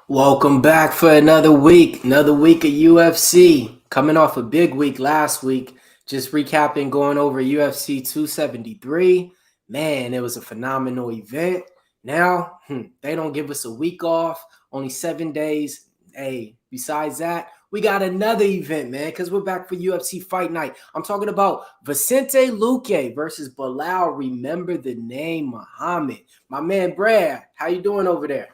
Welcome back for another week. Another week of UFC. Coming off a big week last week. Just recapping, going over UFC 273. Man, it was a phenomenal event. Now, they don't give us a week off, only 7 days. Hey, besides that, we got another event, man, because we're back for UFC Fight Night. I'm talking about Vicente Luque versus Belal. Remember the name Muhammad. My man Brad, how you doing over there?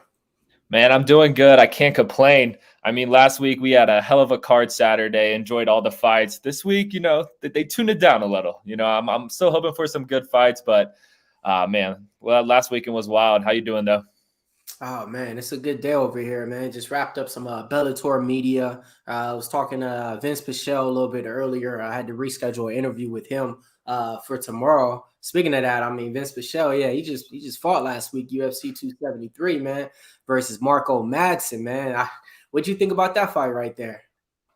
Man, I'm doing good. I can't complain. I mean, last week we had a hell of a card Saturday, enjoyed all the fights. This week, they tuned it down a little. I'm still hoping for some good fights, but man, well, last weekend was wild. How you doing though? Oh man, it's a good day over here, man. Just wrapped up some Bellator media. I was talking to Vince Pichel a little bit earlier. I had to reschedule an interview with him for tomorrow. Speaking of that, I mean Vince Pichel, yeah, he just fought last week, UFC 273, man, versus Marco Madsen, man. What'd you think about that fight right there?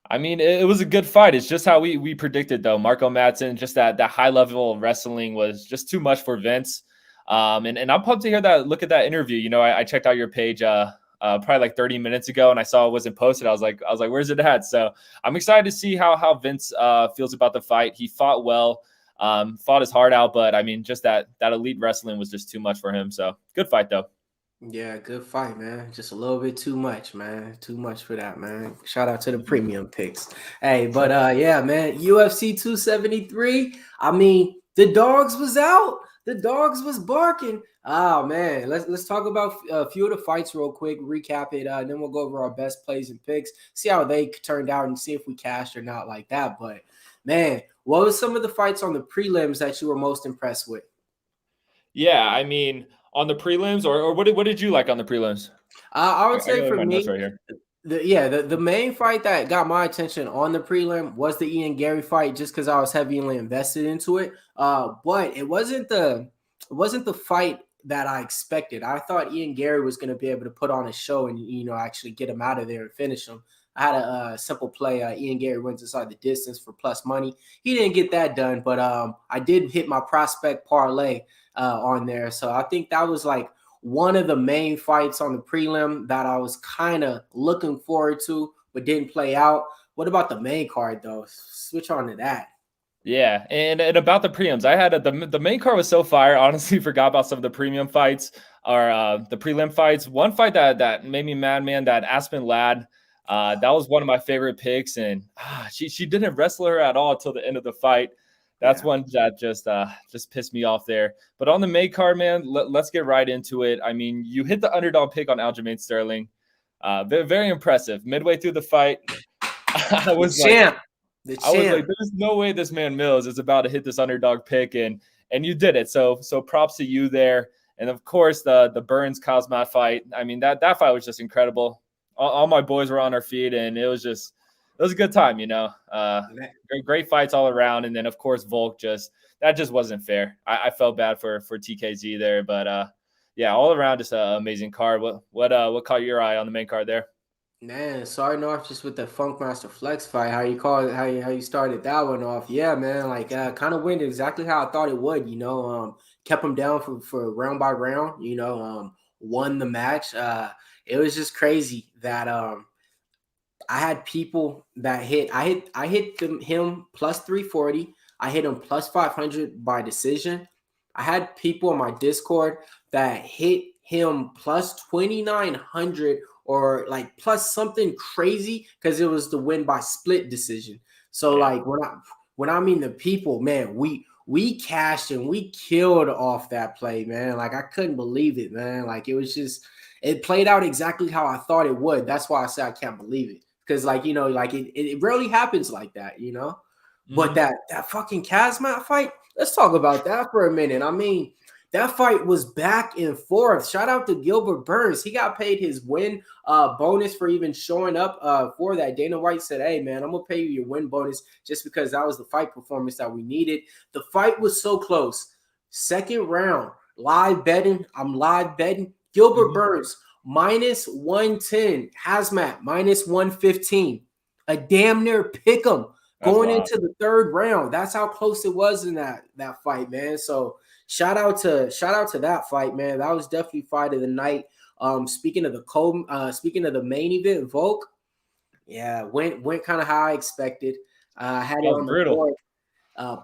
I mean, it was a good fight. It's just how we predicted though. Marco Madsen, just that high level of wrestling was just too much for Vince. And I'm pumped to hear that. Look at that interview. I checked out your page probably like 30 minutes ago, and I saw it wasn't posted. I was like, where's it at? So I'm excited to see how Vince feels about the fight. He fought well, fought his heart out, but I mean, just that elite wrestling was just too much for him. So good fight though. Yeah, good fight, man. Just a little bit too much, man. Too much for that, man. Shout out to the premium picks. Hey, but yeah, man, UFC 273. I mean, the dogs was out. The dogs was barking. Oh man, let's talk about a few of the fights real quick, recap it, then we'll go over our best plays and picks, see how they turned out and see if we cashed or not like that. But man, what was some of the fights on the prelims that you were most impressed with? Yeah, I mean, on the prelims, or what did you like on the prelims? I I, would I say got for my notes me, right here. the main fight that got my attention on the prelim was the Ian Gary fight, just because I was heavily invested into it. But it wasn't the fight that I expected. I thought Ian Gary was going to be able to put on a show and actually get him out of there and finish him. I had a simple play. Ian Gary wins inside the distance for plus money. He didn't get that done, but I did hit my prospect parlay on there. So I think that was like one of the main fights on the prelim that I was kind of looking forward to, but didn't play out. What about the main card though? Switch on to that. Yeah, and about the premiums, I had the main card was so fire. Honestly, forgot about some of the premium fights or the prelim fights. One fight that made me mad, man. That Aspen Ladd, that was one of my favorite picks, and she didn't wrestle her at all until the end of the fight. That's Yeah. one that just pissed me off there. But on the main card, man, let's get right into it. I mean, you hit the underdog pick on Aljamain Sterling. Very, very impressive. Midway through the fight, I The was like. champ. The I was like, champ. there's no way this man Mills is about to hit this underdog pick, and you did it. So props to you there. And of course the Burns Cosmat fight. I mean that fight was just incredible. All my boys were on their feet, and it was a good time. Great fights all around. And then of course Volk just wasn't fair. I felt bad for TKZ there, but yeah, all around just an amazing card. What caught your eye on the main card there? Man, starting off just with the Funkmaster Flex fight, how you call it, how you started that one off. Yeah, man, like kind of went exactly how I thought it would, kept him down for round by round, won the match. It was just crazy that I had people that him plus 340. I hit him plus 500 by decision. I had people in my Discord that hit him plus 2,900 or like plus something crazy because it was the win by split decision. So Yeah. like when I mean the people, man, we cashed and we killed off that play, man. Like I couldn't believe it, man. Like it played out exactly how I thought it would. That's why I say I can't believe it. Because like like it rarely happens like that. But Mhm. that fucking Kazmat fight, let's talk about that for a minute. I mean, that fight was back and forth. Shout out to Gilbert Burns. He got paid his win bonus for even showing up for that. Dana White said, "Hey man, I'm gonna pay you your win bonus just because that was the fight performance that we needed." The fight was so close. Second round, live betting. I'm live betting. Gilbert Mhm. Burns minus 110. Hazmat minus 115. A damn near pick 'em That's going wild. into the third round. That's how close it was in that fight, man. So shout out to that fight, man. That was definitely fight of the night. Speaking of the main event, Volk, yeah, went kind of how I expected. Had it That was on the brutal. board.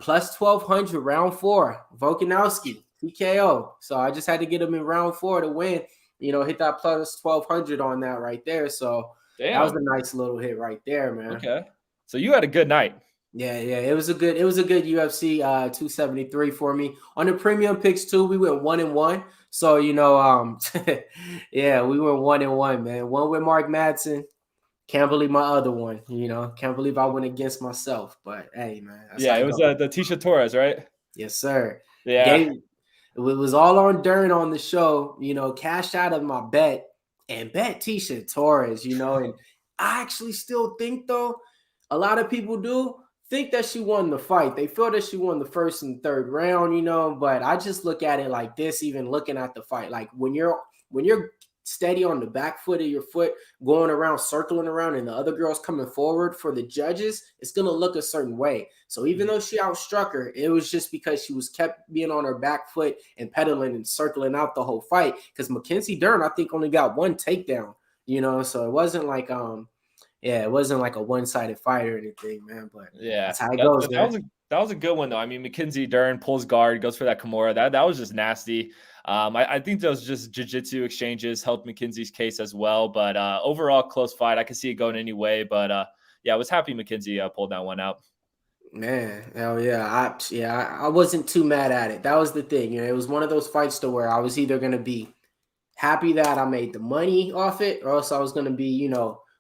Plus 1200 round 4, Volkanovski TKO. So I just had to get him in round 4 to win. Hit that plus 1200 on that right there. So that was a Damn. nice little hit right there, man. Okay. So you had a good night. Yeah, it was a good UFC 273 for me. On the premium picks too, we went 1-1. So yeah, we went 1-1, man. One with Mark Madsen. Can't believe my other one, Can't believe I went against myself. But hey, man, that's how Yeah, it it was goes. the Tisha Torres, right? Yes, sir. Yeah. It was all on Dern on the show, cashed out of my bet and bet Tisha Torres, and I actually still think though, a lot of people do think that she won the fight. They feel that she won the first and third round, but I just look at it like this, even looking at the fight. Like when you're steady on the back foot of your foot, going around, circling around, and the other girl's coming forward for the judges, it's going to look a certain way. So even though she outstruck her, it was just because she was kept being on her back foot and pedaling and circling out the whole fight. Because Mackenzie Dern, I think, only got one takedown, so it wasn't like it wasn't like a one-sided fight or anything, man. But Yeah, that's how it goes, man. That was a good one though. I mean, Mackenzie Dern pulls guard, goes for that Kimura. That was just nasty. I think those just jiu-jitsu exchanges helped Mackenzie's case as well. But overall, close fight. I could see it going any way. But yeah, I was happy Mackenzie pulled that one out. Man, hell yeah. I wasn't too mad at it. That was the thing. It was one of those fights to where I was either going to be happy that I made the money off it, or else I was going to be,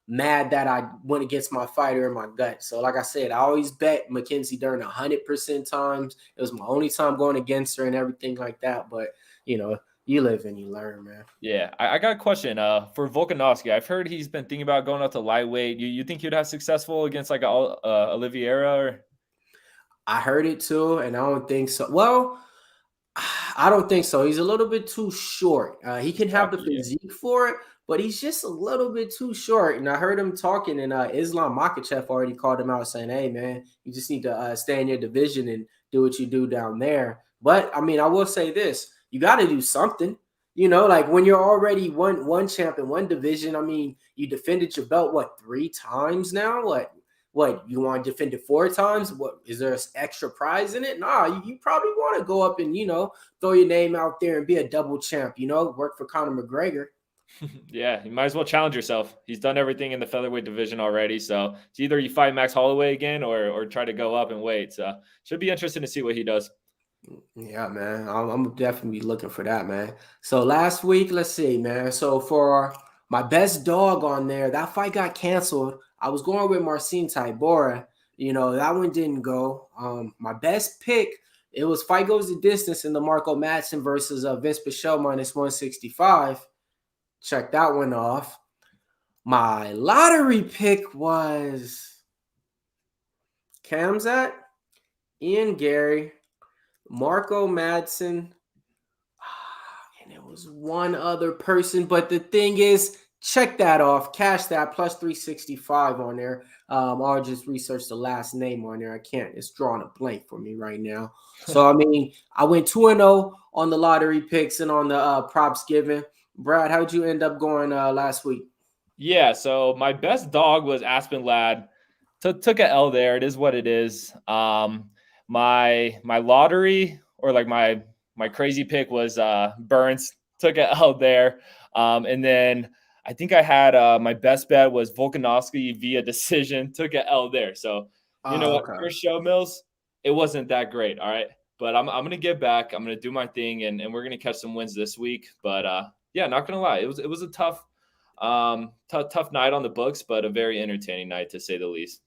mad that I went against my fighter in my gut. So like I said, I always bet Mackenzie Dern 100% times. It was my only time going against her and everything like that. But, you live and you learn, man. Yeah, I got a question for Volkanovski. I've heard he's been thinking about going up to lightweight. You think he'd have successful against like Oliveira? Or? I heard it too, and I don't think so. Well, I don't think so. He's a little bit too short. He can have the physique for it, but he's just a little bit too short. And I heard him talking, and Islam Makhachev already called him out saying, hey, man, you just need to stay in your division and do what you do down there. But, I mean, I will say this. You got to do something. Like when you're already one champ in one division, I mean, you defended your belt, 3 times now? What, you want to defend it 4 times? What, is there an extra prize in it? Nah, you probably want to go up and, throw your name out there and be a double champ, work for Conor McGregor. Yeah, you might as well challenge yourself. He's done everything in the featherweight division already. So it's either you fight Max Holloway again or try to go up and wait. So should be interesting to see what he does. Yeah, man. I'm definitely looking for that, man. So last week, let's see, man. So for my best dog on there, that fight got canceled. I was going with Marcin Tybura. That one didn't go. My best pick, it was fight goes the distance in the Marco Madsen versus Vince Pichel minus 165. Check that one off. My lottery pick was Khamzat, Ian Gary, Marco Madsen, and it was one other person. But the thing is, check that off. Cash that plus 365 on there. I'll just research the last name on there. I can't. It's drawing a blank for me right now. So, I mean, I went 2-0 on the lottery picks and on the props given. Brad, how'd you end up going last week? Yeah, so my best dog was Aspen Ladd. Took a L there. It is what it is. My lottery or like my crazy pick was Burns. Took a L there. And then I think I had my best bet was Volkanovski via decision. Took a L there. So what, first show, Mills, it wasn't that great. All right. But I'm gonna get back. I'm gonna do my thing and we're gonna catch some wins this week. But yeah, not gonna lie. It was a tough night on the books, but a very entertaining night to say the least.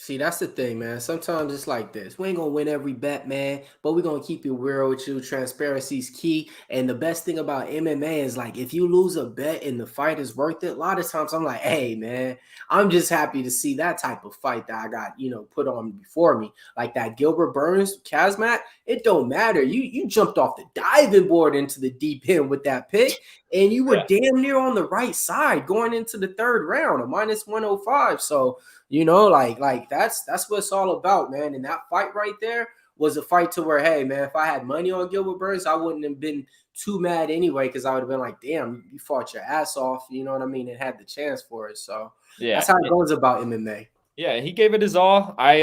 See, that's the thing, man. Sometimes it's like this. We ain't going to win every bet, man, but we're going to keep it real with you. Transparency is key. And the best thing about MMA is like if you lose a bet and the fight is worth it, a lot of times I'm like, hey, man, I'm just happy to see that type of fight that I got, put on before me. Like that Gilbert Burns, Khamzat, it don't matter. You jumped off the diving board into the deep end with that pick, and you were damn near on the right side going into the third round, a minus 105. So, like that's what it's all about, man. And that fight right there was a fight to where, hey, man, if I had money on Gilbert Burns, I wouldn't have been too mad anyway, because I would have been like, damn, you fought your ass off, you know what I mean, and had the chance for it. So that's how it goes about MMA. Yeah, he gave it his all. A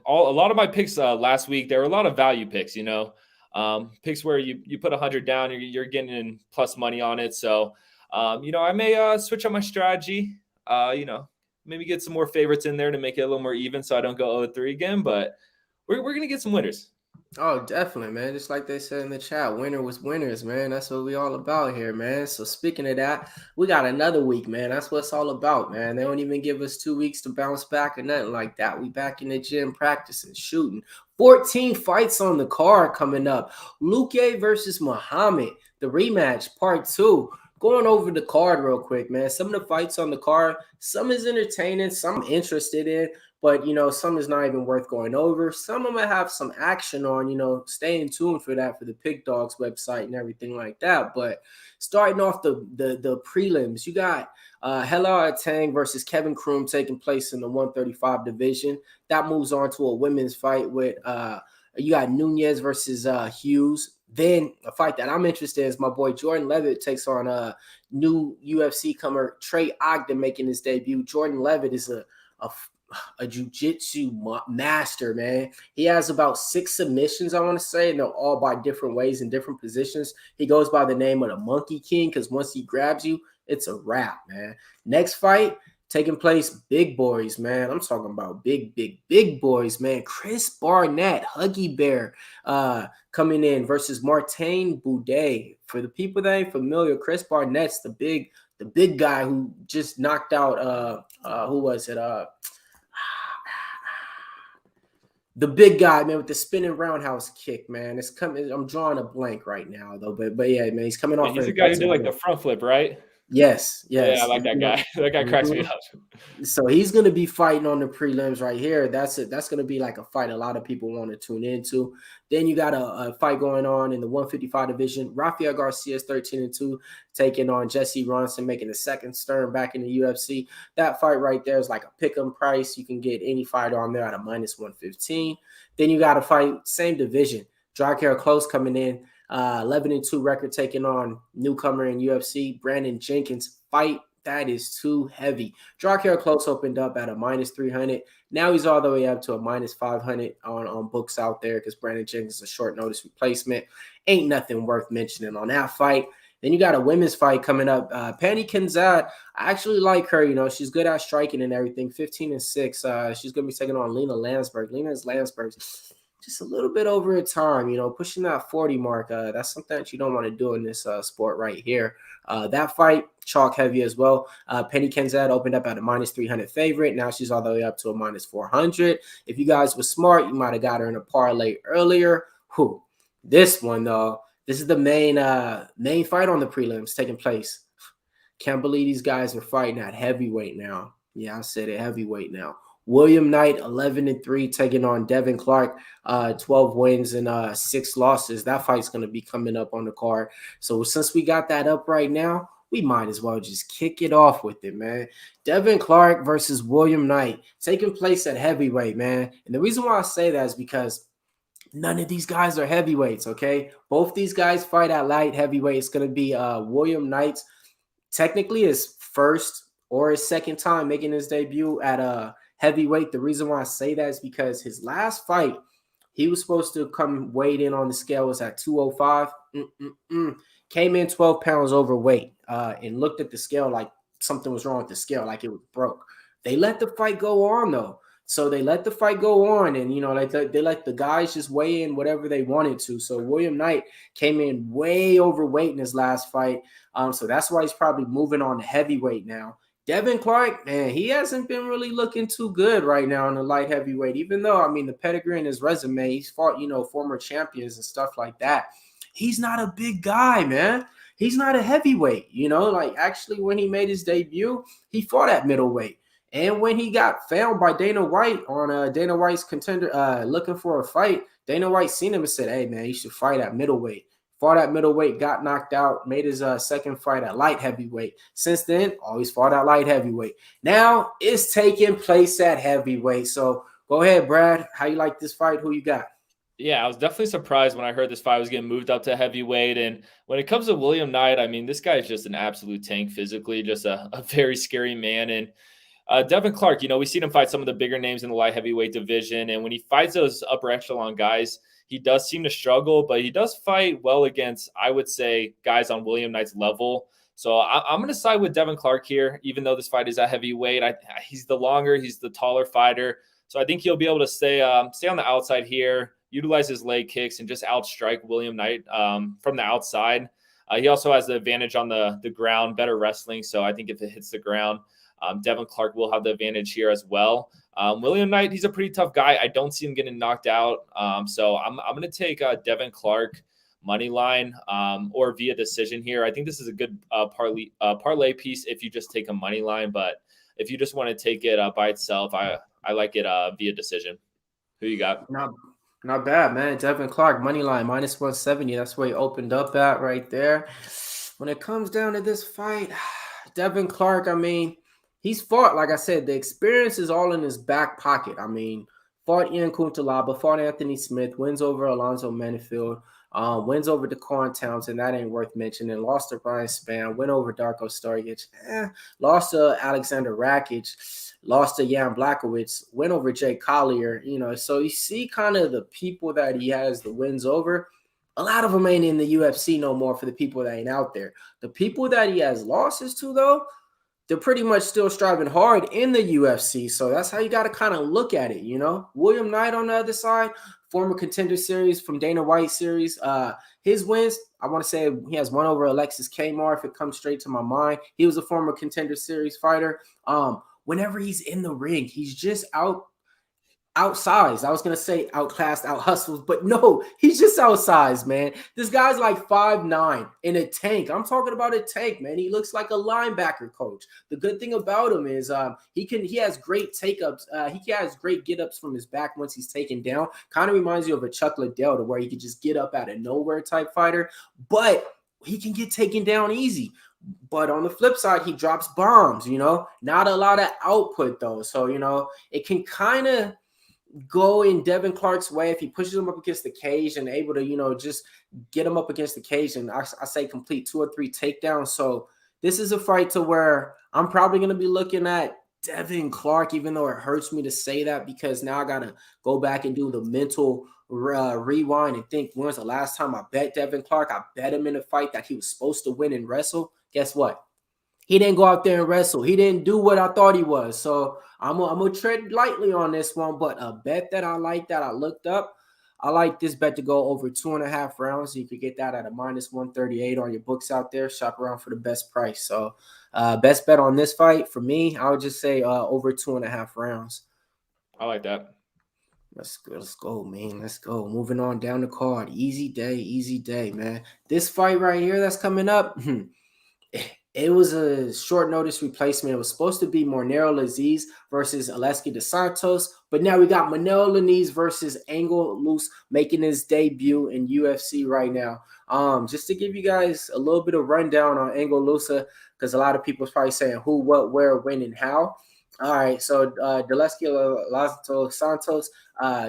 lot of my picks last week, there were a lot of value picks, picks where you put 100 down, you're getting plus money on it. So, I may switch up my strategy, maybe get some more favorites in there to make it a little more even so I don't go 0-3 again, but we're going to get some winners. Oh, definitely, man. Just like they said in the chat, winner was winners, man. That's what we all about here, man. So speaking of that, we got another week, man. That's what it's all about, man. They don't even give us 2 weeks to bounce back or nothing like that. We back in the gym practicing, shooting. 14 fights on the card coming up. Luque versus Muhammad, the rematch, part 2. Going over the card real quick, man. Some of the fights on the card, some is entertaining, some I'm interested in, but, some is not even worth going over. Some of them have some action on, staying tuned for that for the Pickdawgz website and everything like that. But starting off the prelims, you got Hela Atang versus Kevin Kroom taking place in the 135 division. That moves on to a women's fight with you got Nunez versus Hughes. Then a fight that I'm interested in is my boy Jordan Levitt takes on new UFC comer Trey Ogden making his debut. Jordan Levitt is a jiu-jitsu master, man. He has about 6 submissions, I want to say, and they're all by different ways in different positions. He goes by the name of the Monkey King because once he grabs you, it's a wrap, man. Next fight taking place, big boys, man. I'm talking about big boys, man. Chris Barnett, Huggy Bear, coming in versus Martin Boudet. For the people that ain't familiar, Chris Barnett's the big guy who just knocked out who was it? The big guy, man, with the spinning roundhouse kick, man. It's coming. I'm drawing a blank right now, though. But yeah, man, he's coming off. He's the guy who did like the front flip, right? Yes. Yeah, I like that guy. That guy cracks me up. So he's going to be fighting on the prelims right here. That's it. That's going to be like a fight a lot of people want to tune into. Then you got a fight going on in the 155 division. Rafael Garcia's 13-2 taking on Jesse Ronson, making the second stern back in the UFC. That fight right there is like a pick'em price. You can get any fighter on there at a -115. Then you got a fight, same division. Drakkar Close coming in. 11-2 record taking on newcomer in UFC, Brandon Jenkins. Fight that is too heavy. Drakkar Close opened up at a -300. Now he's all the way up to a -500 on books out there because Brandon Jenkins is a short notice replacement. Ain't nothing worth mentioning on that fight. Then you got a women's fight coming up. Penny Kenzad, I actually like her. She's good at striking and everything. 15-6. She's going to be taking on Lena Landsberg. Lena's Landsberg's just a little bit over a time, pushing that 40 mark. That's something that you don't want to do in this sport right here. That fight, chalk heavy as well. Penny Kenzad opened up at a -300 favorite. Now she's all the way up to a -400. If you guys were smart, you might have got her in a parlay earlier. This one, though, this is the main fight on the prelims taking place. Can't believe these guys are fighting at heavyweight now. Yeah, I said it, heavyweight now. William Knight, 11-3, taking on Devin Clark, 12 wins and 6 losses. That fight's going to be coming up on the card. So since we got that up right now, we might as well just kick it off with it, man. Devin Clark versus William Knight, taking place at heavyweight, man. And the reason why I say that is because none of these guys are heavyweights, okay? Both these guys fight at light heavyweight. It's going to be William Knight's technically his first or his second time making his debut at heavyweight. The reason why I say that is because his last fight, he was supposed to come weighed in on the scale, was at 205. Came in 12 pounds overweight and looked at the scale like something was wrong with the scale, like it was broke. They let the fight go on, though. So they let the fight go on, and, they let the guys just weigh in whatever they wanted to. So William Knight came in way overweight in his last fight. So that's why he's probably moving on to heavyweight now. Devin Clark, man, he hasn't been really looking too good right now in the light heavyweight, even though, the pedigree in his resume, he's fought, former champions and stuff like that. He's not a big guy, man. He's not a heavyweight, actually when he made his debut, he fought at middleweight. And when he got found by Dana White on Dana White's contender looking for a fight, Dana White seen him and said, hey, man, you should fight at middleweight. Fought at middleweight, got knocked out, made his second fight at light heavyweight. Since then, always fought at light heavyweight. Now it's taking place at heavyweight. So go ahead, Brad. How you like this fight? Who you got? Yeah, I was definitely surprised when I heard this fight was getting moved up to heavyweight. And when it comes to William Knight, I mean, this guy is just an absolute tank physically, just a very scary man. And Devin Clark, we've seen him fight some of the bigger names in the light heavyweight division. And when he fights those upper echelon guys, he does seem to struggle, but he does fight well against, I would say, guys on William Knight's level. So I'm going to side with Devin Clark here, even though this fight is at heavyweight. He's he's the taller fighter. So I think he'll be able to stay on the outside here, utilize his leg kicks, and just outstrike William Knight from the outside. He also has the advantage on the ground, better wrestling. So I think if it hits the ground, Devin Clark will have the advantage here as well. William Knight, he's a pretty tough guy. I don't see him getting knocked out. So I'm going to take Devin Clark money line or via decision here. I think this is a good parlay piece if you just take a money line. But if you just want to take it by itself, I like it via decision. Who you got? Not bad, man. Devin Clark, money line, minus 170. That's where he opened up at right there. When it comes down to this fight, Devin Clark, I mean, he's fought, like I said, the experience is all in his back pocket. I mean, fought Ian Kuntalaba, fought Anthony Smith, wins over Alonzo Menifield, wins over Daquan Townsend, that ain't worth mentioning, lost to Brian Spann, went over Darko Staric, lost to Alexander Rakic, lost to Jan Blachowicz, went over Jay Collier, so you see kind of the people that he has the wins over. A lot of them ain't in the UFC no more for the people that ain't out there. The people that he has losses to, though, they're pretty much still striving hard in the UFC. So that's how you got to kind of look at it, William Knight on the other side, former Contender Series from Dana White series. His wins, I want to say he has one over Alexis Kmar, if it comes straight to my mind. He was a former Contender Series fighter. Whenever he's in the ring, he's just outsized. I was going to say outclassed, out-hustled, but no, he's just outsized, man. This guy's like 5'9" in a tank. I'm talking about a tank, man. He looks like a linebacker coach. The good thing about him is he has great take-ups. He has great get-ups from his back once he's taken down. Kind of reminds you of a Chuck Liddell, to where he could just get up out of nowhere type fighter, but he can get taken down easy. But on the flip side, he drops bombs, not a lot of output though. So, it can kind of go in Devin Clark's way if he pushes him up against the cage and able to, just get him up against the cage and I say complete 2 or 3 takedowns. So this is a fight to where I'm probably going to be looking at Devin Clark, even though it hurts me to say that, because now I got to go back and do the mental rewind and think, when's the last time I bet Devin Clark? I bet him in a fight that he was supposed to win and wrestle. Guess what? He didn't go out there and wrestle. He didn't do what I thought he was. So I'm gonna tread lightly on this one, but a bet that I like that I looked up, I like this bet to go over 2.5 rounds. You could get that at a minus 138 on your books out there. Shop around for the best price. So best bet on this fight for me, I would just say over 2.5 rounds. I like that. Let's go, man. Let's go. Moving on down the card. Easy day, man. This fight right here that's coming up, it was a short notice replacement. It was supposed to be Mournir Lazzez versus Aleksei dos Santos, but now we got Manuel Lazzez versus Ange Loosa making his debut in UFC right now. Just to give you guys a little bit of rundown on Ange Loosa, because a lot of people are probably saying who, what, where, when, and how. All right, so Aleksei dos Santos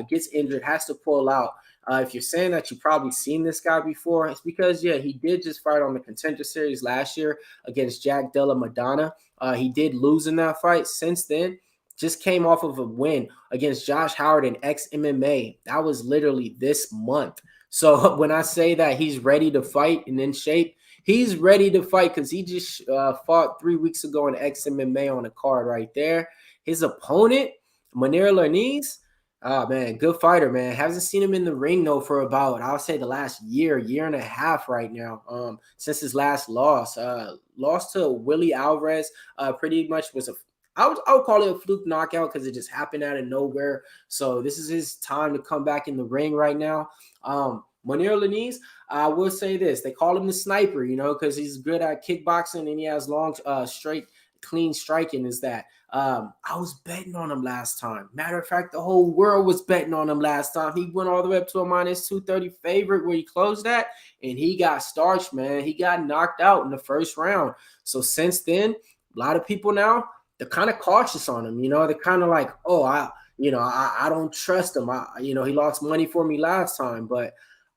gets injured, has to pull out. If you're saying that you've probably seen this guy before, it's because, he did just fight on the Contender Series last year against Jack Della Madonna. He did lose in that fight. Since then, just came off of a win against Josh Howard in ex-MMA. That was literally this month. So when I say that he's ready to fight and in shape, he's ready to fight because he just fought 3 weeks ago in ex-MMA on the card right there. His opponent, Mournir Lazzez, oh, man, good fighter, man. Haven't seen him in the ring, though, for about, I'll say, the last year and a half right now, since his last loss. Lost to Willie Alvarez, pretty much was I would call it a fluke knockout because it just happened out of nowhere. So this is his time to come back in the ring right now. Mournir Lazzez, I will say this. They call him the sniper, because he's good at kickboxing and he has long, straight, clean striking is that. I was betting on him last time. Matter of fact, the whole world was betting on him last time. He went all the way up to a minus 230 favorite where he closed at, and he got starched, man. He got knocked out in the first round. So since then, a lot of people now, they're kind of cautious on him. They're kind of like, I don't trust him. He lost money for me last time, but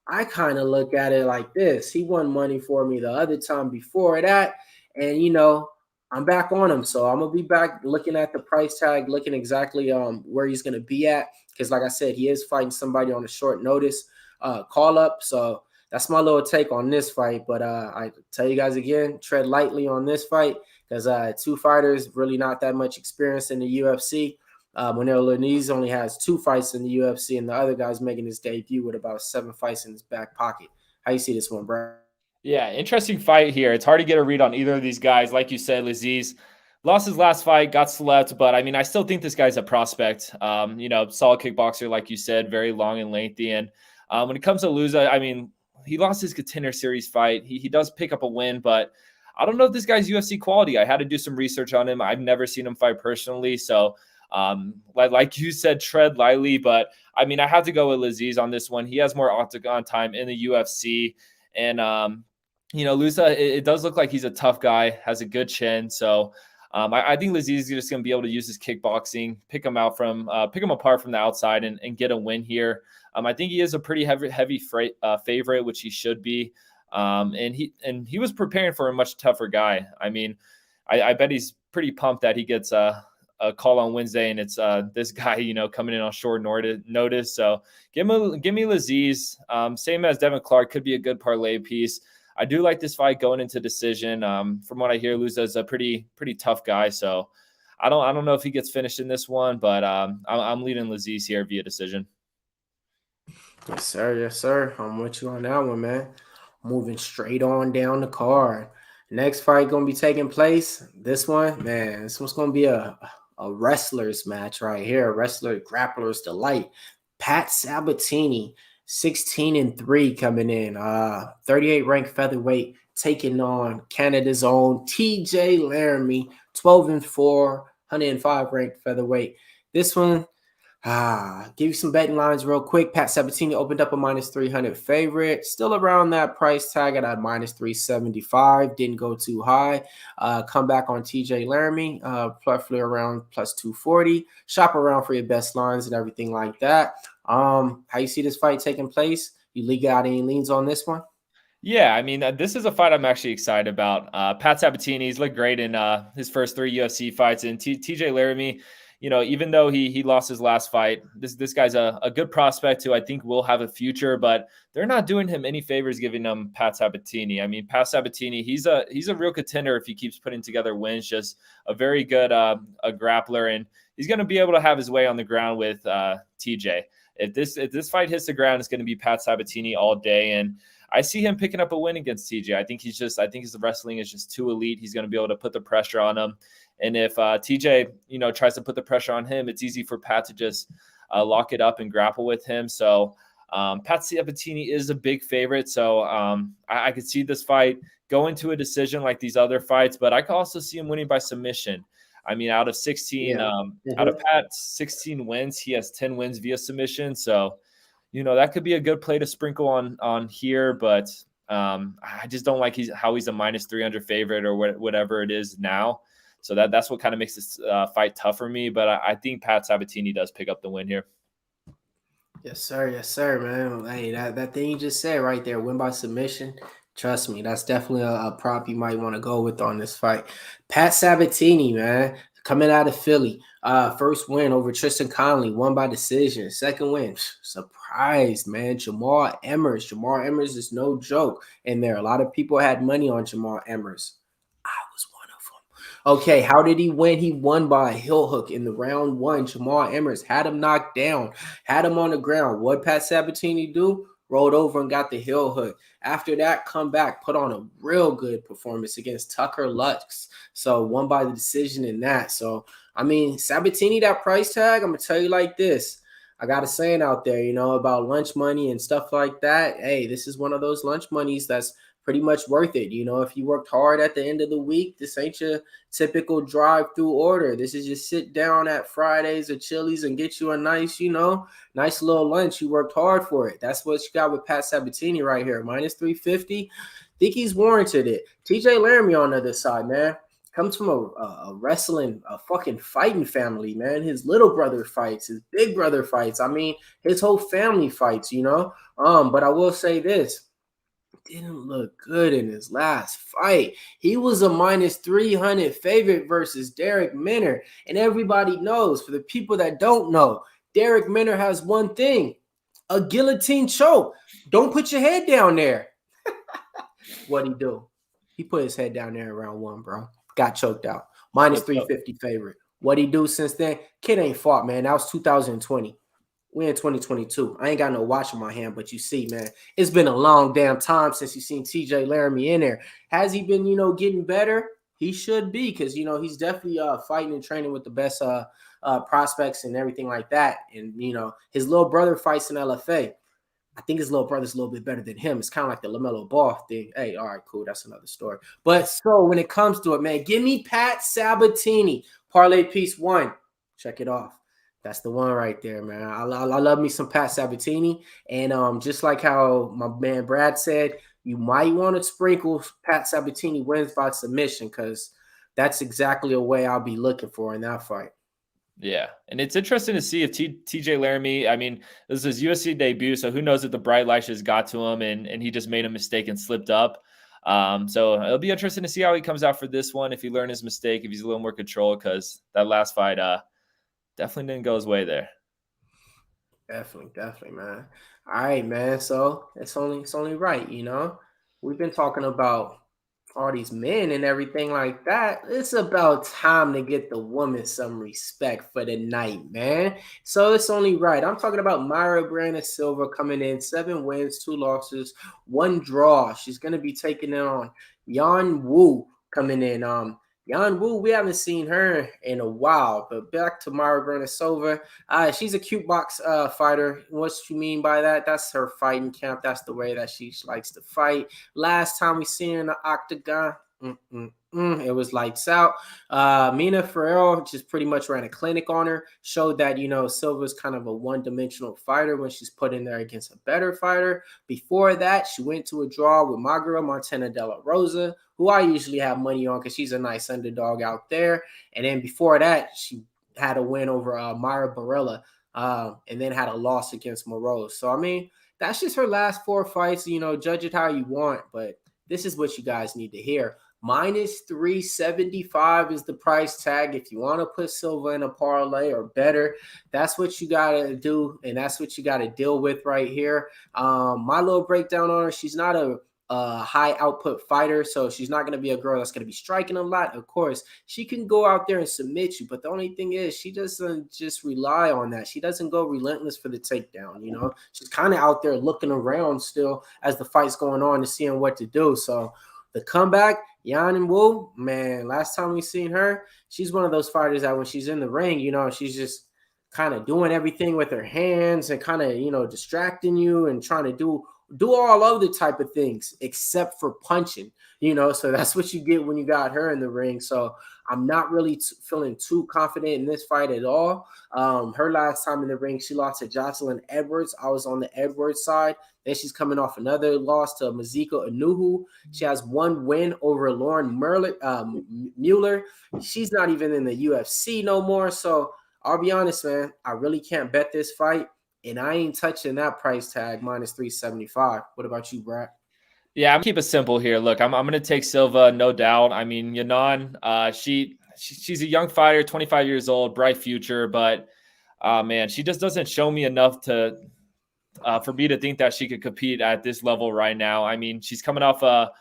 I kind of look at it like this. He won money for me the other time before that. And, I'm back on him. So I'm going to be back looking at the price tag, looking exactly where he's going to be at. Because, like I said, he is fighting somebody on a short notice call up. So that's my little take on this fight. But I tell you guys again, tread lightly on this fight because two fighters, really not that much experience in the UFC. Mournir Lazzez only has 2 fights in the UFC, and the other guy's making his debut with about 7 fights in his back pocket. How you see this one, bro? Yeah, interesting fight here. It's hard to get a read on either of these guys. Like you said, Lazzez lost his last fight, got slept, but I mean, I still think this guy's a prospect. Solid kickboxer, like you said, very long and lengthy. And when it comes to Loosa, I mean, he lost his Contender Series fight. He does pick up a win, but I don't know if this guy's UFC quality. I had to do some research on him. I've never seen him fight personally, so like you said, tread lightly. But I mean, I had to go with Lazzez on this one. He has more octagon time in the UFC, and Loosa, it does look like he's a tough guy, has a good chin. So I think Lazzez is just going to be able to use his kickboxing, pick him apart from the outside and get a win here. I think he is a pretty heavy favorite, which he should be. And he was preparing for a much tougher guy. I mean, I bet he's pretty pumped that he gets a call on Wednesday, and it's this guy, coming in on short notice. So give me Lazzez. Same as Devin Clark, could be a good parlay piece. I do like this fight going into decision. From what I hear, Loosa is a pretty tough guy. So I don't know if he gets finished in this one, but I'm leading Lazzez here via decision. Yes, sir. Yes, sir. I'm with you on that one, man. Moving straight on down the card. Next fight going to be taking place. This one's going to be a wrestler's match right here. A wrestler, grappler's delight. Pat Sabatini, 16-3 coming in. 38 ranked featherweight, taking on Canada's own TJ Laramie, 12-4, 105 ranked featherweight. This one, give you some betting lines real quick. Pat Sabatini opened up a -300 favorite. Still around that price tag at -375. Didn't go too high. Come back on TJ Laramie, roughly around +240. Shop around for your best lines and everything like that. How you see this fight taking place? You got any leans on this one? Yeah, I mean, this is a fight I'm actually excited about. Pat Sabatini's looked great in his first 3 UFC fights, and TJ Laramie, even though he lost his last fight, this guy's a good prospect who I think will have a future, but they're not doing him any favors giving him Pat Sabatini. I mean, Pat Sabatini, he's a real contender if he keeps putting together wins, just a very good a grappler, and he's going to be able to have his way on the ground with TJ. If this fight hits the ground, it's going to be Pat Sabatini all day, and I see him picking up a win against TJ. I think his wrestling is just too elite. He's going to be able to put the pressure on him. And if TJ, tries to put the pressure on him, it's easy for Pat to just lock it up and grapple with him. So Pat Sabatini is a big favorite. So I could see this fight go into a decision like these other fights, but I could also see him winning by submission. I mean, out of 16, out of Pat's 16 wins, he has 10 wins via submission. So, that could be a good play to sprinkle on here, but I just don't like how he's a -300 favorite or whatever it is now. So that's what kind of makes this fight tough for me. But I think Pat Sabatini does pick up the win here. Yes, sir, man. Hey, that thing you just said right there, win by submission. Trust me, that's definitely a prop you might want to go with on this fight. Pat Sabatini, man, coming out of Philly. First win over Tristan Connolly, won by decision. Second win, surprised, man. Jamal Emmers. Jamal Emmers is no joke in there. A lot of people had money on Jamal Emmers. I was one of them. Okay, how did he win? He won by a heel hook in the round 1. Jamal Emmers had him knocked down, had him on the ground. What Pat Sabatini do? Rolled over and got the heel hook. After that, come back, put on a real good performance against Tucker Lux. So won by the decision in that. So, I mean, Sabatini, that price tag, I'm going to tell you like this. I got a saying out there, about lunch money and stuff like that. Hey, this is one of those lunch monies that's pretty much worth it. If you worked hard at the end of the week, this ain't your typical drive-through order. This is just sit down at Fridays or Chili's and get you a nice, nice little lunch. You worked hard for it. That's what you got with Pat Sabatini right here. -350. Think he's warranted it. TJ Laramie on the other side, man. comes from a wrestling, a fucking fighting family, man. His little brother fights, his big brother fights. I mean, his whole family fights, you know. But I will say this. Didn't look good in his last fight. He was a minus 300 favorite versus Derek Minner. And everybody knows, for the people that don't know, Derek Minner has one thing, a guillotine choke. Don't put your head down there. What'd he do? He put his head down there in round one, bro. Got choked out. Minus 350 favorite. What'd he do since then? Kid ain't fought, man. That was 2020. We're in 2022. I ain't got no watch in my hand, but you see, man, it's been a long damn time since you seen TJ Laramie in there. Has he been, getting better? He should be, because, he's definitely fighting and training with the best prospects and everything like that. And, his little brother fights in LFA. I think his little brother's a little bit better than him. It's kind of like the LaMelo Ball thing. Hey, all right, cool. That's another story. But so when it comes to it, man, give me Pat Sabatini. Parlay piece 1. Check it off. That's the one right there, man. I love me some Pat Sabatini. And just like how my man Brad said, you might want to sprinkle Pat Sabatini wins by submission, because that's exactly a way I'll be looking for in that fight. Yeah, and it's interesting to see if TJ Laramie, I mean, this is his UFC debut, so who knows if the bright light just got to him and he just made a mistake and slipped up. So it'll be interesting to see how he comes out for this one, if he learned his mistake, if he's a little more controlled, because that last fight definitely didn't go his way there. Definitely, man. All right, man. So it's only right, We've been talking about all these men and everything like that. It's about time to get the woman some respect for the night, man. So it's only right. I'm talking about Mayra Brandon Silva coming in 7 wins, 2 losses, 1 draw. She's gonna be taking it on Yan Wu coming in. Yan Wu, we haven't seen her in a while, but back to Mayra Brandon Silva. She's a cute box fighter. What you mean by that? That's her fighting camp. That's the way that she likes to fight. Last time we seen her in the octagon, it was lights out. Mina Farrell just pretty much ran a clinic on her, showed that, Silva's kind of a one-dimensional fighter when she's put in there against a better fighter. Before that, she went to a draw with Magara Montana De La Rosa, who I usually have money on because she's a nice underdog out there. And then before that, she had a win over Mayra Barella, and then had a loss against Morose. So, I mean, that's just her last 4 fights. Judge it how you want, but this is what you guys need to hear. Minus 375 is the price tag. If you want to put Silva in a parlay or better, that's what you got to do, and that's what you got to deal with right here. My little breakdown on her, she's not a high output fighter, so she's not going to be a girl that's going to be striking a lot. Of course, she can go out there and submit you, but the only thing is she doesn't just rely on that. She doesn't go relentless for the takedown. She's kind of out there looking around still as the fight's going on and seeing what to do. So the comeback, Yanan Wu, man, last time we seen her, she's one of those fighters that when she's in the ring, she's just kind of doing everything with her hands and kind of, distracting you and trying to do all other type of things except for punching, so that's what you get when you got her in the ring. So I'm not really feeling too confident in this fight at all. Her last time in the ring, she lost to Jocelyn Edwards. I was on the Edwards side. Then she's coming off another loss to Mazika Anuhu. She has 1 win over Lauren Mueller. She's not even in the UFC no more. So I'll be honest, man, I really can't bet this fight. And I ain't touching that price tag, minus 375. What about you, Brad? Yeah, I'm keep it simple here. Look, I'm going to take Silva, no doubt. I mean, Yanan, she's a young fighter, 25 years old, bright future, but man, she just doesn't show me enough to for me to think that she could compete at this level right now. I mean, she's coming off a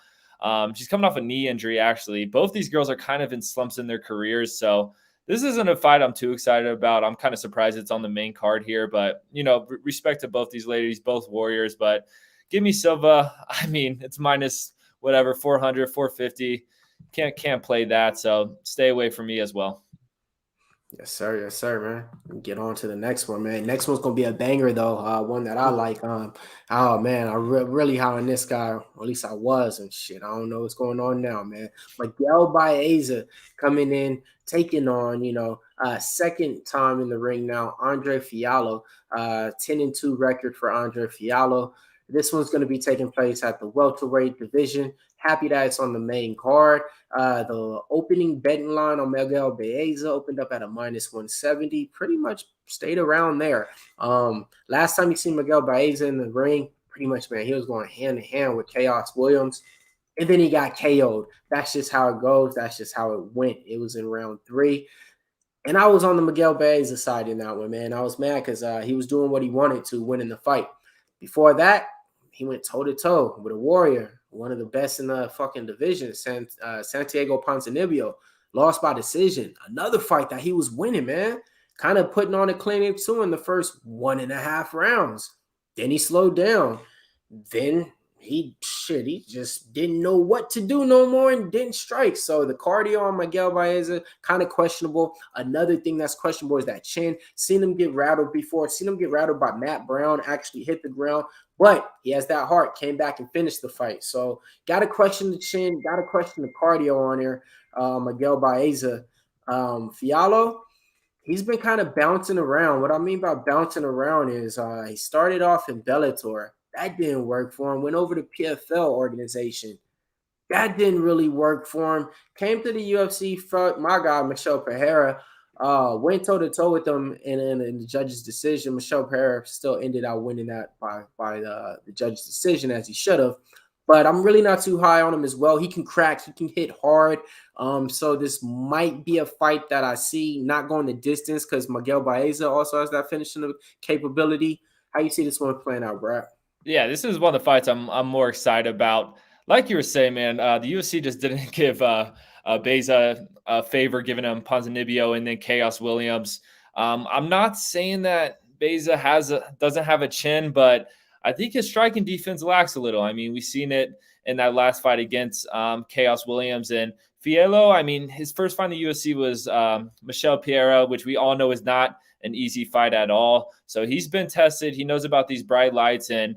knee injury. Actually, both these girls are kind of in slumps in their careers, so this isn't a fight I'm too excited about. I'm kind of surprised it's on the main card here, but respect to both these ladies, both warriors. But give me Silva. I mean, it's minus whatever 400, 450. Can't play that, so stay away from me as well. Yes, sir, man. Get on to the next one, man. Next one's gonna be a banger, though. One that I like. Oh man, I really high on this guy. Or at least I was, and shit. I don't know what's going on now, man. Miguel Baeza coming in, taking on, second time in the ring now, Andre Fialho. 10-2 record for Andre Fialho. This one's going to be taking place at the welterweight division, Happy that it's on the main card. The opening betting line on Miguel Baeza opened up at a -170. Pretty much stayed around there. Last time you seen Miguel Baeza in the ring, pretty much, man, he was going hand in hand with Chaos Williams. And then he got KO'd. That's just how it goes. That's just how it went. It was in round 3. And I was on the Miguel Baeza side in that one, man. I was mad because he was doing what he wanted to, winning the fight. Before that, he went toe-to-toe with a warrior, one of the best in the fucking division, Santiago Ponzinibbio. Lost by decision. Another fight that he was winning, man. Kind of putting on a clinic, too, in the first 1.5 rounds. Then he slowed down. Then he just didn't know what to do no more and didn't strike. So the cardio on Miguel Baeza, kind of questionable. Another thing that's questionable is that chin. Seen him get rattled before. Seen him get rattled by Matt Brown, actually hit the ground. But he has that heart, came back and finished the fight. So got to question the chin, got to question the cardio on there. Miguel Baeza. Fialho, he's been kind of bouncing around. What I mean by bouncing around is he started off in Bellator. That didn't work for him. Went over to PFL organization. That didn't really work for him. Came to the UFC, fought my guy, Michel Pereira. Went toe-to-toe with him in the judge's decision. Michel Pereira still ended up winning that by the judge's decision, as he should have. But I'm really not too high on him as well. He can crack. He can hit hard. So this might be a fight that I see not going the distance because Miguel Baeza also has that finishing capability. How you see this one playing out, Brad? Yeah, this is one of the fights I'm more excited about. Like you were saying, man, the UFC just didn't give Baeza a favor, giving him Ponzinibbio and then Chaos Williams. I'm not saying that Baeza doesn't have a chin, but I think his striking defense lacks a little. I mean, we've seen it in that last fight against Chaos Williams and Fialho. I mean, his first fight in the UFC was Michel Pereira, which we all know is not an easy fight at all. So he's been tested. He knows about these bright lights, and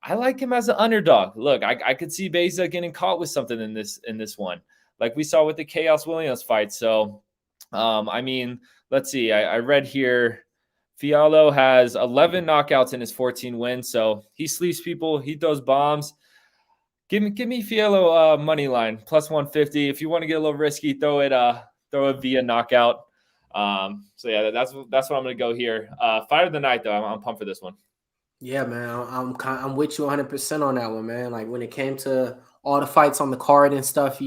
I like him as an underdog. Look, I could see Baeza getting caught with something in this one, like we saw with the Chaos Williams fight. So, I mean, let's see. I read here, Fialho has 11 knockouts in his 14 wins. So he sleeps people. He throws bombs. Give me Fialho money line plus 150. If you want to get a little risky, throw it via knockout. So yeah, that's what I'm gonna go here. Fight of the night though, I'm pumped for this one. Yeah, man, I'm with you 100% on that one, man. Like when it came to all the fights on the card and stuff,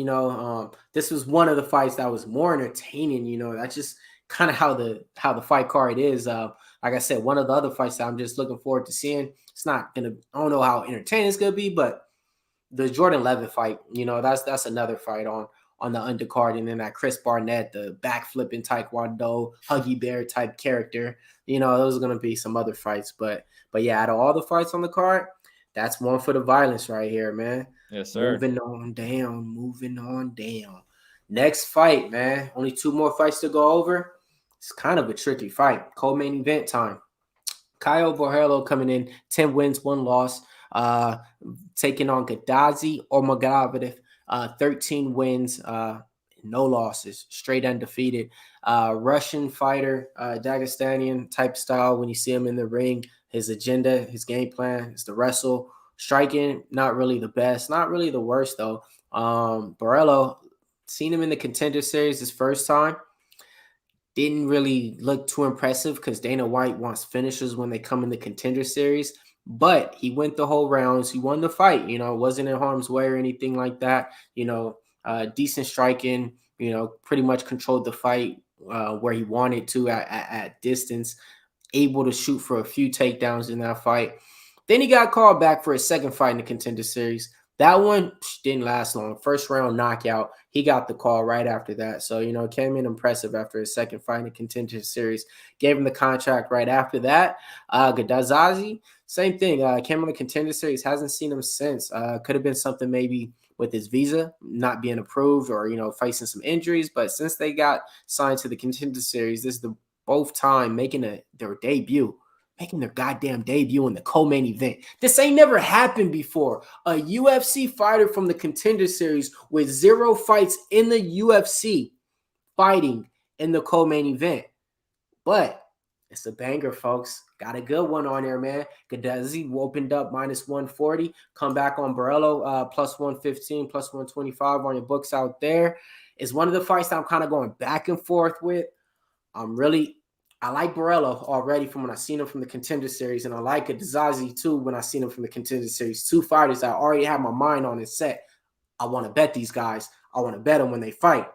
this was one of the fights that was more entertaining. That's just kind of how the fight card is. Like I said, one of the other fights that I'm just looking forward to seeing. It's not gonna. I don't know how entertaining it's gonna be, but the Jordan Levitt fight, that's another fight on the undercard, and then that Chris Barnett, the backflipping Taekwondo, Huggy Bear type character. Those are gonna be some other fights, but yeah, out of all the fights on the card, that's one for the violence right here, man. Yes, sir. Moving on down. Next fight, man. Only 2 more fights to go over. It's kind of a tricky fight. Co-main event time. Caio Borralho coming in 10 wins, 1 loss. Taking on Gadzhi Omargazhiev, 13 wins, no losses, straight undefeated. Russian fighter, Dagestanian type style. When you see him in the ring, his agenda, his game plan is to wrestle. Striking, not really the best, not really the worst though. Borralho, seen him in the Contender Series his first time. Didn't really look too impressive because Dana White wants finishers when they come in the Contender Series. But he went the whole rounds. He won the fight. Wasn't in harm's way or anything like that. Decent striking. Pretty much controlled the fight where he wanted to at distance. Able to shoot for a few takedowns in that fight. Then he got called back for his second fight in the Contender Series. That one didn't last long. First round knockout. He got the call right after that. So, came in impressive after his second fight in the Contender Series. Gave him the contract right after that. Gadzhi, same thing. Came on the Contender Series. Hasn't seen him since. Could have been something maybe with his visa not being approved or, facing some injuries. But since they got signed to the Contender Series, this is the both time making their debut. Making their goddamn debut in the co-main event. This ain't never happened before. A UFC fighter from the Contender Series with 0 fights in the UFC fighting in the co-main event. But It's a banger, folks. Got a good one on there, man. Gadzhi opened up -140. Come back on Borralho, +115, +125 on your books out there. It's one of the fights that I'm kind of going back and forth with. I like Borralho already from when I seen him from the Contender Series, and I like Gadzhi too when I seen him from the Contender Series. Two fighters that I already have my mind on and set. I want to bet these guys. I want to bet them when they fight.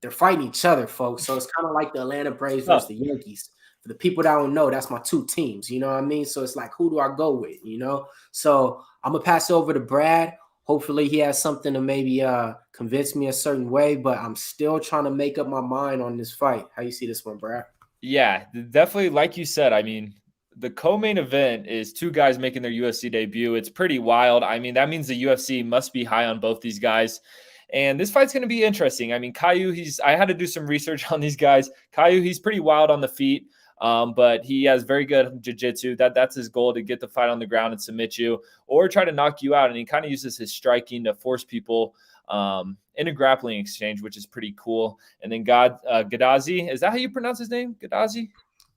They're fighting each other, folks. So it's kind of like the Atlanta Braves versus the Yankees. For the people that don't know, that's my two teams. You know what I mean? So it's like, who do I go with? You know? So I'm going to pass it over to Brad. Hopefully he has something to maybe convince me a certain way, but I'm still trying to make up my mind on this fight. How you see this one, Brad? Yeah, definitely. Like you said, I mean, the co-main event is two guys making their UFC debut. It's pretty wild. I mean, that means the UFC must be high on both these guys. And this fight's going to be interesting. I mean, Caio, I had to do some research on these guys. Caio, he's pretty wild on the feet, but he has very good jiu-jitsu. That's his goal, to get the fight on the ground and submit you or try to knock you out. And he kind of uses his striking to force people in a grappling exchange, which is pretty cool. And then Gadzhi, is that how you pronounce his name? Gadzhi?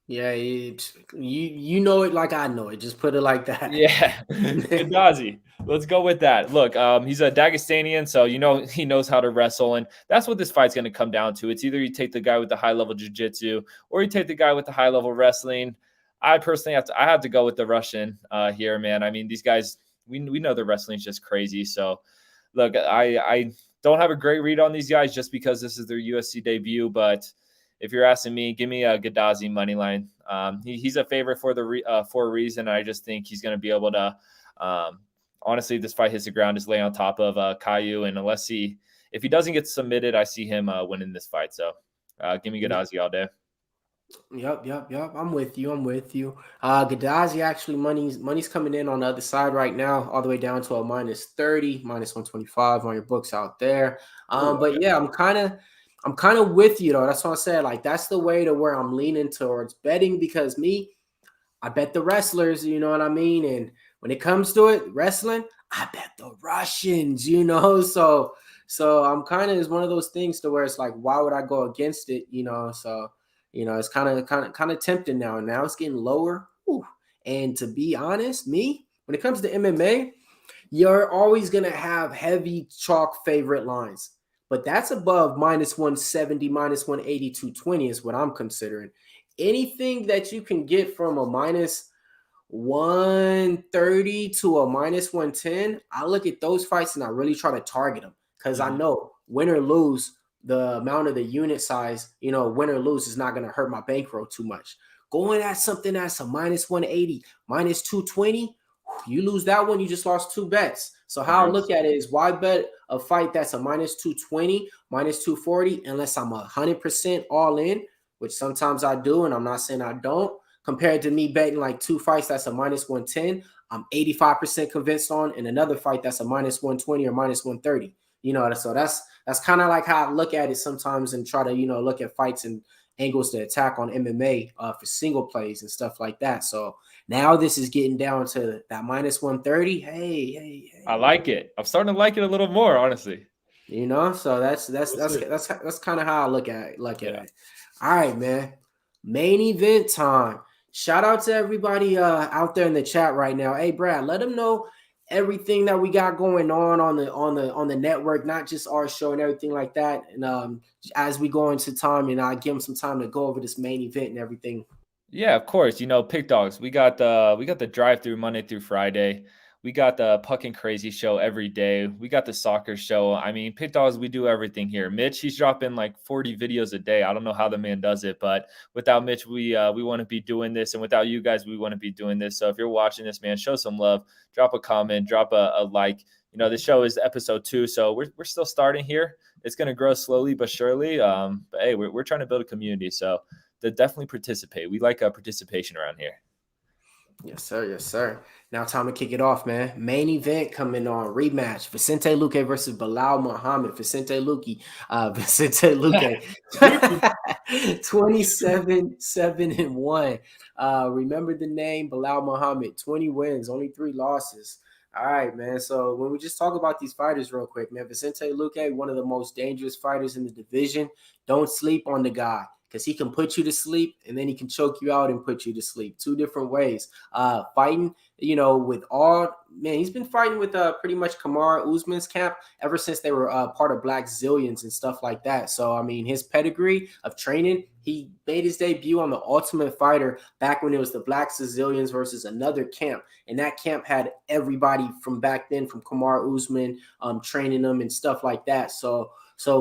Yeah, you know it like I know it. Just put it like that. Yeah, Gadzhi. Let's go with that. Look, he's a Dagestanian, so he knows how to wrestle, and that's what this fight's going to come down to. It's either you take the guy with the high level jiu-jitsu or you take the guy with the high level wrestling. I personally have to go with the Russian here, man. I mean, these guys, we know the wrestling is just crazy. So, look, I don't have a great read on these guys just because this is their UFC debut, but if you're asking me, give me a Gadzhi money line. He's a favorite for a reason. I just think he's going to be able to. Honestly, this fight hits the ground, just lay on top of Caio, and if he doesn't get submitted, I see him winning this fight. So, give me Gadzhi all day. Yep. I'm with you. Gadzhi actually money's coming in on the other side right now, all the way down to a -30, -125 on your books out there. But yeah, I'm kind of with you though. That's what I said. Like that's the way to where I'm leaning towards betting because I bet the wrestlers, you know what I mean? And when it comes to it, wrestling, I bet the Russians, you know? So I'm kind of, it's one of those things to where it's like, why would I go against it? You know? So, it's kind of tempting now. And now it's getting lower. Ooh. And to be honest, when it comes to MMA, you're always going to have heavy chalk favorite lines. But that's above -170, -180, 220 is what I'm considering. Anything that you can get from a -130 to a -110, I look at those fights and I really try to target them because I know win or lose, the amount of the unit size, win or lose is not going to hurt my bankroll too much. Going at something that's a -180, -220, you lose that one, you just lost two bets. So how I look at it is why bet a fight that's a -220, -240, unless I'm 100% all in, which sometimes I do, and I'm not saying I don't, compared to me betting like two fights that's a -110, I'm 85% convinced on, and another fight that's a -120 or -130. So that's kind of like how I look at it sometimes and try to, look at fights and angles to attack on MMA for single plays and stuff like that. So now this is getting down to that -130. Hey. I like it. I'm starting to like it a little more, honestly. So that's kind of how I look at it. All right, man. Main event time. Shout out to everybody out there in the chat right now. Hey, Brad, let them know everything that we got going on the network, not just our show and everything like that. And as we go into time, and I give them some time to go over this main event and everything. Yeah, of course. Pickdawgz. We got the drive-through Monday through Friday. We got the Puckin' Crazy show every day. We got the soccer show. I mean, Pickdawgz, we do everything here. Mitch, he's dropping like 40 videos a day. I don't know how the man does it, but without Mitch, we want to be doing this. And without you guys, we want to be doing this. So if you're watching this, man, show some love. Drop a comment. Drop a like. The show is episode 2, so we're still starting here. It's going to grow slowly but surely. But hey, we're trying to build a community, so definitely participate. We like participation around here. Yes, sir. Now time to kick it off, man. Main event coming on. Rematch. Vicente Luque versus Belal Muhammad. Vicente Luque. 27-7-1. Remember the name, Belal Muhammad. 20 wins, only 3 losses. All right, man. So when we just talk about these fighters real quick, man, Vicente Luque, one of the most dangerous fighters in the division. Don't sleep on the guy. because he can put you to sleep and then he can choke you out and put you to sleep. Two different ways. Fighting, with all, man, he's been fighting with pretty much Kamaru Usman's camp ever since they were part of Black Zillions and stuff like that. So, I mean, his pedigree of training, he made his debut on the Ultimate Fighter back when it was the Black Zillions versus another camp. And that camp had everybody from back then, from Kamaru Usman, training them and stuff like that. So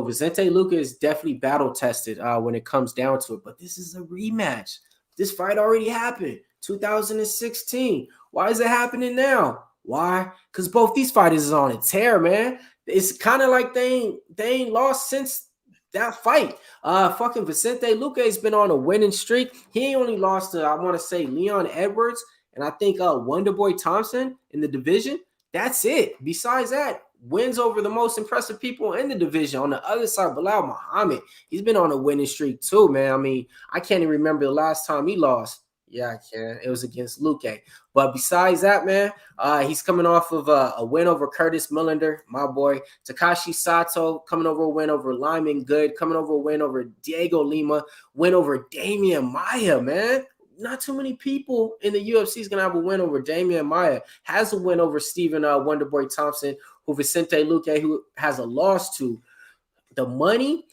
Vicente Luque is definitely battle tested when it comes down to it. But this is a rematch. This fight already happened 2016. Why is it happening now? Why? Because both these fighters is on a tear, man. It's kind of like they ain't lost since that fight. Fucking Vicente Luque has been on a winning streak. He ain't only lost to, I want to say, Leon Edwards and I think Wonderboy Thompson in the division. That's it. Besides that, wins over the most impressive people in the division. On the other side, Belal Muhammad, he's been on a winning streak too, man. I mean, I can't even remember the last time he lost. Yeah, I can. It was against Luque. But besides that, man, he's coming off of a win over Curtis Millender, my boy. Takashi Sato coming over a win over Lyman Good, coming over a win over Diego Lima, win over Damian Maia, man. Not too many people in the UFC is going to have a win over Damian Maia. Has a win over Stephen Wonderboy Thompson, who Vicente Luque, who has a loss to. The money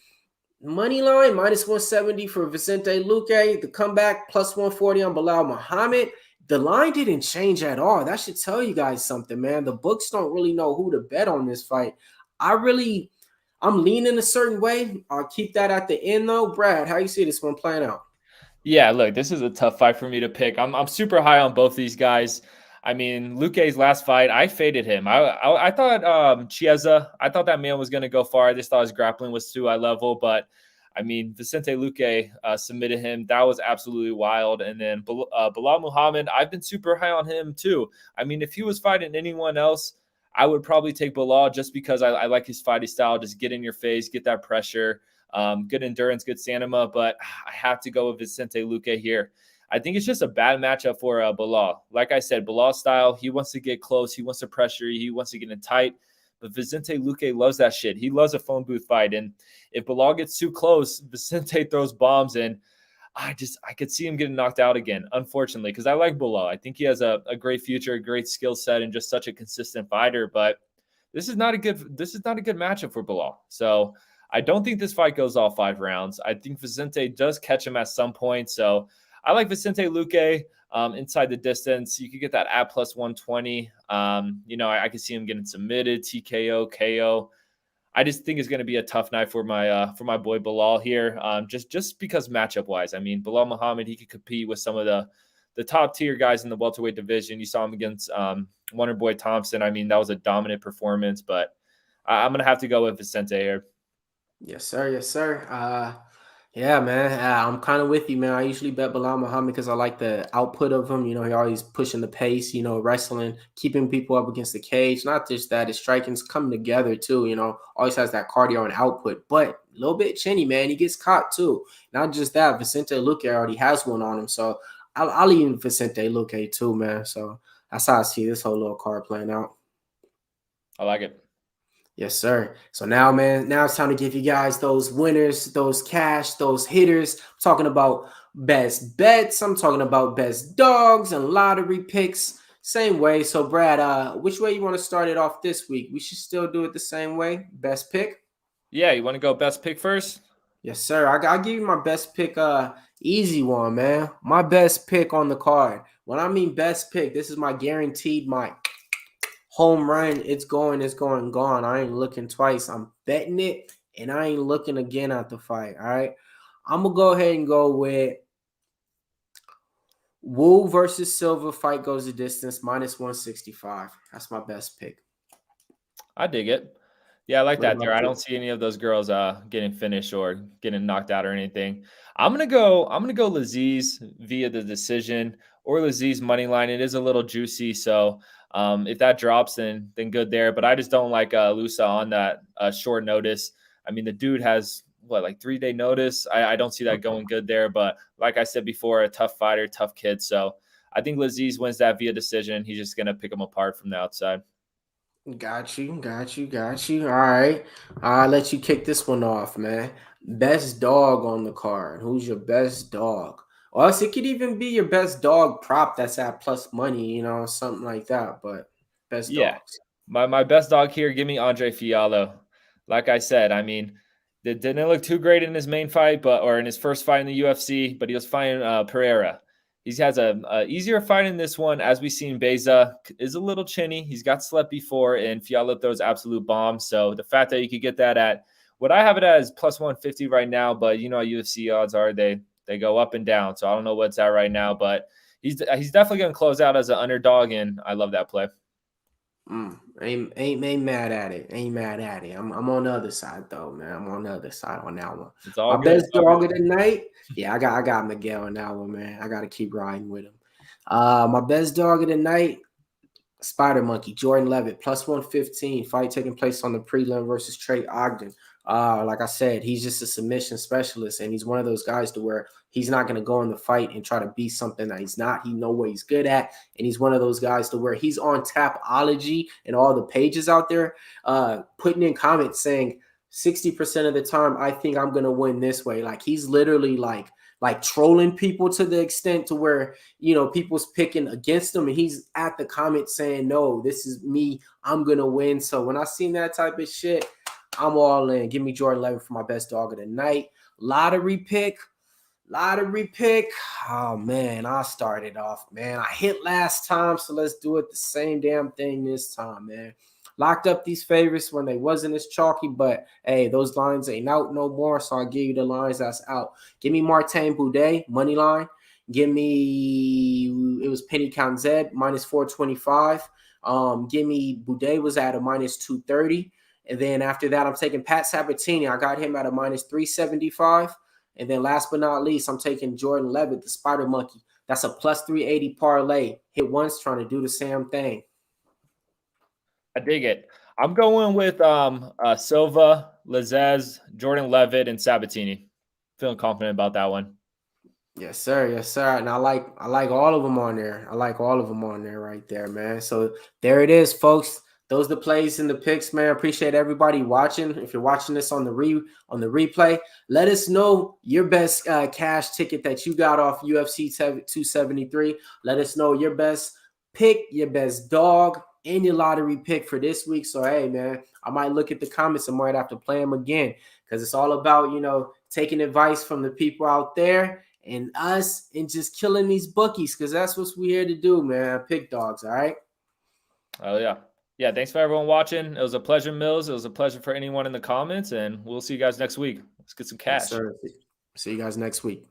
line, minus 170 for Vicente Luque. The comeback, plus 140 on Belal Muhammad. The line didn't change at all. That should tell you guys something, man. The books don't really know who to bet on this fight. I'm leaning a certain way. I'll keep that at the end, though. Brad, how you see this one playing out? Yeah, look, this is a tough fight for me to pick. I'm super high on both these guys. I mean, Luque's last fight, I faded him. I thought Chiesa, I thought that man was going to go far. I just thought his grappling was too high level. But, I mean, Vicente Luque submitted him. That was absolutely wild. And then Belal Muhammad, I've been super high on him too. I mean, if he was fighting anyone else, I would probably take Belal just because I like his fighting style. Just get in your face, get that pressure. Good endurance, good stamina. But I have to go with Vicente Luque here. I think it's just a bad matchup for Belal. Like I said, Belal's style, he wants to get close. He wants to pressure. He wants to get in tight. But Vicente Luque loves that shit. He loves a phone booth fight. And if Belal gets too close, Vicente throws bombs in. I could see him getting knocked out again, unfortunately, because I like Belal. I think he has a great future, a great skill set, and just such a consistent fighter. But this is not a good matchup for Belal. So I don't think this fight goes all 5 rounds. I think Vicente does catch him at some point. So I like Vicente Luque inside the distance. You could get that at plus 120. I could see him getting submitted, TKO, KO. I just think it's going to be a tough night for my boy Belal here. Just because matchup wise, I mean, Belal Muhammad, he could compete with some of the top tier guys in the welterweight division. You saw him against Wonderboy Thompson. I mean, that was a dominant performance. But I'm going to have to go with Vicente here. Yes, sir. Yes, sir. Yeah, man. I'm kind of with you, man. I usually bet Belal Muhammad because I like the output of him. He always pushing the pace, wrestling, keeping people up against the cage. Not just that, his striking's coming together too, always has that cardio and output, but a little bit chinny, man. He gets caught too. Not just that, Vicente Luque already has one on him. So I'll lean Vicente Luque too, man. So that's how I see this whole little card playing out. I like it. Yes, sir. So now, man, now it's time to give you guys those winners, those cash, those hitters. I'm talking about best bets. I'm talking about best dogs and lottery picks. Same way. So, Brad, which way you want to start it off this week? We should still do it the same way. Best pick? Yeah, you want to go best pick first? Yes, sir. I'll give you my best pick. Easy one, man. My best pick on the card. When I mean best pick, this is my guaranteed home run. It's going, gone. I ain't looking twice. I'm betting it, and I ain't looking again at the fight. All right. I'm going to go ahead and go with Wu versus Silva. Fight goes the distance, minus 165. That's my best pick. I dig it. Yeah, I like that there. I don't see any of those girls getting finished or getting knocked out or anything. I'm gonna go Lazzez via the decision or Lazzez money line. It is a little juicy, so if that drops, then good there. But I just don't like Loosa on that short notice. I mean, the dude has like 3-day notice. I don't see that going good there. But like I said before, a tough fighter, tough kid. So I think Lazzez wins that via decision. He's just gonna pick him apart from the outside. Got you. All right. I'll let you kick this one off, man. Best dog on the card. Who's your best dog? Or else it could even be your best dog prop that's at plus money, something like that. But best Yeah. dogs. My best dog here, give me Andre Fialho. Like I said, I mean, didn't look too great in his main fight, or in his first fight in the UFC, but he was fighting Pereira. He has a easier fight in this one. As we've seen, Baeza is a little chinny. He's got slept before, and Fialho throws absolute bombs. So the fact that you could get that at what I have it as plus 150 right now, but you know how UFC odds are, they go up and down. So I don't know what's at right now, but he's definitely going to close out as an underdog, and I love that play. Ain't mad at it. Ain't mad at it. I'm on the other side though, man. I'm on the other side on that one. It's all My good. best dog of the night. Yeah, I got Miguel on that one, man. I gotta keep riding with him. My best dog of the night, Spider Monkey, Jordan Levitt, plus 115. Fight taking place on the prelim versus Trey Ogden. Like I said, he's just a submission specialist, and he's one of those guys to where he's not going to go in the fight and try to be something that he's not. He know what he's good at, and he's one of those guys to where he's on Tapology and all the pages out there, putting in comments saying 60% of the time I think I'm going to win this way. Like he's literally like trolling people to the extent to where, people's picking against him and he's at the comment saying, no, this is me. I'm going to win. So when I seen that type of shit, I'm all in. Give me Jordan Levitt for my best dog of the night. Lottery pick. Oh, man, I started off, man. I hit last time, so let's do it the same damn thing this time, man. Locked up these favorites when they wasn't as chalky, but hey, those lines ain't out no more, so I'll give you the lines that's out. Give me Martin Boudet, money line. Give me, it was Penny Count Z, minus 425. Give me, Boudet was at a minus 230. And then after that, I'm taking Pat Sabatini. I got him at a minus 375. And then last but not least, I'm taking Jordan Levitt, the Spider Monkey. That's a plus 380 parlay. Hit once, trying to do the same thing. I dig it. I'm going with Silva, Lazzez, Jordan Levitt, and Sabatini. Feeling confident about that one. Yes, sir. And I like all of them on there. I like all of them on there right there, man. So there it is, folks. Those are the plays and the picks, man. Appreciate everybody watching. If you're watching this on the replay, let us know your best cash ticket that you got off UFC 273. Let us know your best pick, your best dog, and your lottery pick for this week. So hey, man, I might look at the comments and might have to play them again because it's all about taking advice from the people out there and us and just killing these bookies because that's what we're here to do, man. Pickdawgz, all right? Oh, yeah. Yeah, thanks for everyone watching. It was a pleasure, Mills. It was a pleasure for anyone in the comments, and we'll see you guys next week. Let's get some cash. Yes, sir. See you guys next week.